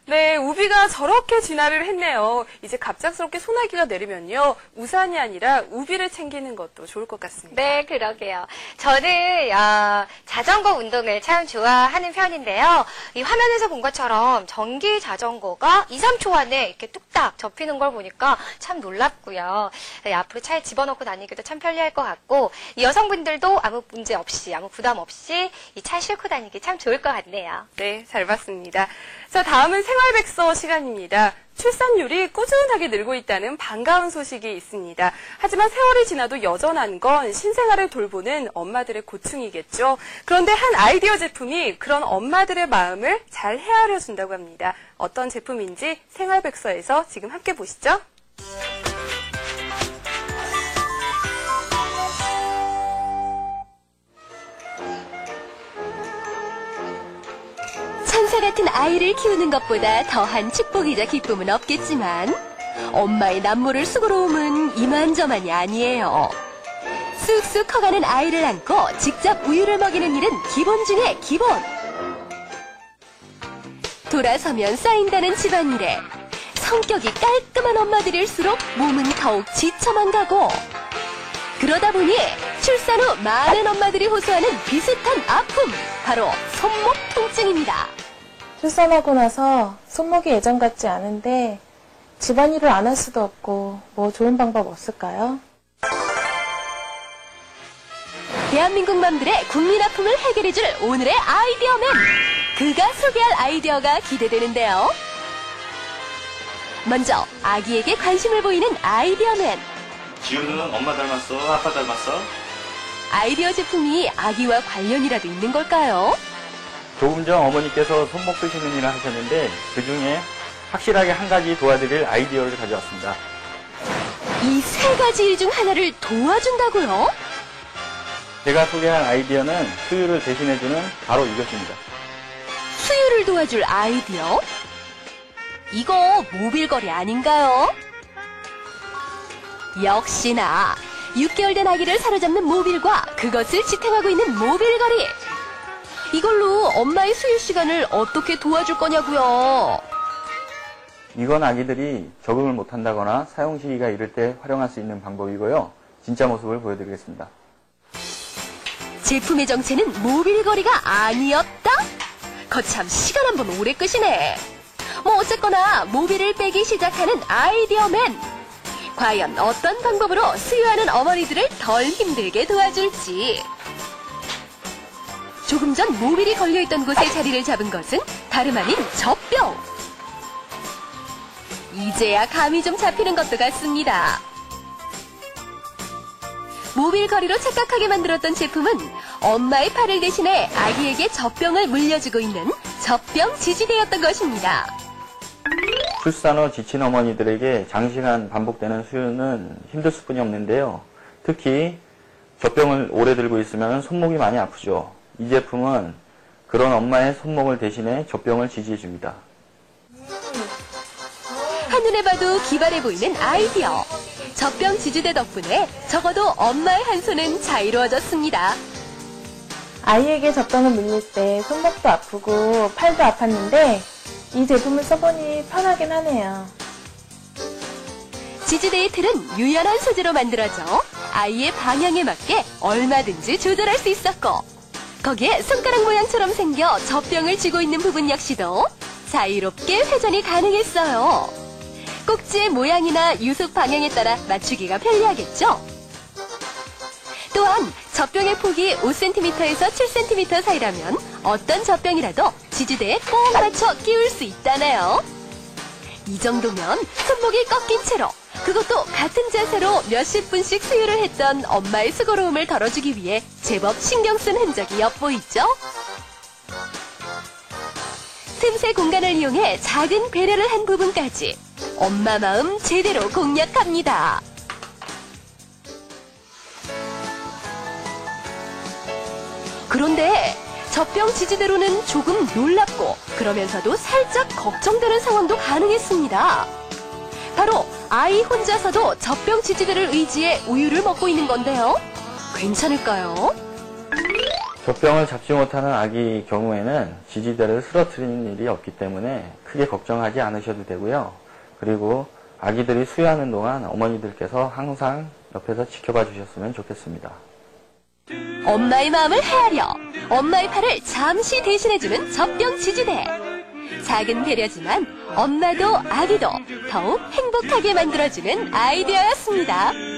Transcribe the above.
네, 우비가 저렇게 진화를 했네요. 이제 갑작스럽게 소나기가 내리면요. 우산이 아니라 우비를 챙기는 것도 좋을 것 같습니다. 네, 그러게요. 저는 자전거 운동을 참 좋아하는 편인데요. 이 화면에서 본 것처럼 전기 자전거가 2, 3초 안에 이렇게 뚝딱 접히는 걸 보니까 참 놀랍고요. 네, 앞으로 차에 집어넣고 다니기도 참 편리할 것 같고 이 여성분들도 아무 문제 없이, 아무 부담 없이 이 차에 싣고 다니기 참 좋을 것 같네요. 네, 잘 봤습니다. 자, 다음은 생활백서 시간입니다. 출산율이 꾸준하게 늘고 있다는 반가운 소식이 있습니다. 하지만 세월이 지나도 여전한 건 신생아를 돌보는 엄마들의 고충이겠죠. 그런데 한 아이디어 제품이 그런 엄마들의 마음을 잘 헤아려 준다고 합니다. 어떤 제품인지 생활백서에서 지금 함께 보시죠. 천사 같은 아이를 키우는 것보다 더한 축복이자 기쁨은 없겠지만 엄마의 남모를 수고로움은 이만저만이 아니에요. 쑥쑥 커가는 아이를 안고 직접 우유를 먹이는 일은 기본 중에 기본. 돌아서면 쌓인다는 집안일에 성격이 깔끔한 엄마들일수록 몸은 더욱 지쳐만 가고 그러다 보니 출산 후 많은 엄마들이 호소하는 비슷한 아픔, 바로 손목 통증입니다. 출산하고 나서 손목이 예전 같지 않은데 집안일을 안 할 수도 없고 뭐 좋은 방법 없을까요? 대한민국 맘들의 국민 아픔을 해결해줄 오늘의 아이디어맨! 그가 소개할 아이디어가 기대되는데요. 먼저 아기에게 관심을 보이는 아이디어맨. 지우는 엄마 닮았어? 아빠 닮았어? 아이디어 제품이 아기와 관련이라도 있는 걸까요? 조금 전 어머니께서 손목 쓰시는 일을 하셨는데 그중에 확실하게 한 가지 도와드릴 아이디어를 가져왔습니다. 이 세 가지 일 중 하나를 도와준다고요? 제가 소개한 아이디어는 수유를 대신해주는 바로 이것입니다. 수유를 도와줄 아이디어? 이거 모빌거리 아닌가요? 역시나 6개월 된 아기를 사로잡는 모빌과 그것을 지탱하고 있는 모빌거리. 이걸로 엄마의 수유 시간을 어떻게 도와줄 거냐고요? 이건 아기들이 적응을 못한다거나 사용 시기가 이를 때 활용할 수 있는 방법이고요. 진짜 모습을 보여드리겠습니다. 제품의 정체는 모빌거리가 아니었다? 거참 시간 한번 오래 끄시네. 뭐 어쨌거나 모빌을 빼기 시작하는 아이디어맨. 과연 어떤 방법으로 수유하는 어머니들을 덜 힘들게 도와줄지. 조금 전 모빌이 걸려있던 곳에 자리를 잡은 것은 다름 아닌 젖병. 이제야 감이 좀 잡히는 것도 같습니다. 모빌 거리로 착각하게 만들었던 제품은 엄마의 팔을 대신해 아기에게 젖병을 물려주고 있는 젖병 지지대였던 것입니다. 출산 후 지친 어머니들에게 장시간 반복되는 수유는 힘들 수뿐이 없는데요. 특히 젖병을 오래 들고 있으면 손목이 많이 아프죠. 이 제품은 그런 엄마의 손목을 대신해 젖병을 지지해줍니다. 한눈에 봐도 기발해 보이는 아이디어. 젖병 지지대 덕분에 적어도 엄마의 한 손은 자유로워졌습니다. 아이에게 젖병을 물릴 때 손목도 아프고 팔도 아팠는데 이 제품을 써보니 편하긴 하네요. 지지대의 틀은 유연한 소재로 만들어져 아이의 방향에 맞게 얼마든지 조절할 수 있었고 거기에 손가락 모양처럼 생겨 젖병을 쥐고 있는 부분 역시도 자유롭게 회전이 가능했어요. 꼭지의 모양이나 유속 방향에 따라 맞추기가 편리하겠죠? 또한 젖병의 폭이 5cm에서 7cm 사이라면 어떤 젖병이라도 지지대에 꼭 맞춰 끼울 수 있다네요. 이 정도면 손목이 꺾인 채로 그것도 같은 자세로 몇십 분씩 수유를 했던 엄마의 수고로움을 덜어주기 위해 제법 신경 쓴 흔적이 엿보이죠? 틈새 공간을 이용해 작은 배려를 한 부분까지 엄마 마음 제대로 공략합니다. 그런데 젖병 지지대로는 조금 놀랍고 그러면서도 살짝 걱정되는 상황도 가능했습니다. 바로 아이 혼자서도 젖병 지지대를 의지해 우유를 먹고 있는 건데요. 괜찮을까요? 젖병을 잡지 못하는 아기 경우에는 지지대를 쓰러뜨리는 일이 없기 때문에 크게 걱정하지 않으셔도 되고요. 그리고 아기들이 수유하는 동안 어머니들께서 항상 옆에서 지켜봐 주셨으면 좋겠습니다. 엄마의 마음을 헤아려 엄마의 팔을 잠시 대신해주는 젖병 지지대. 작은 배려지만 엄마도 아기도 더욱 행복하게 만들어주는 아이디어였습니다.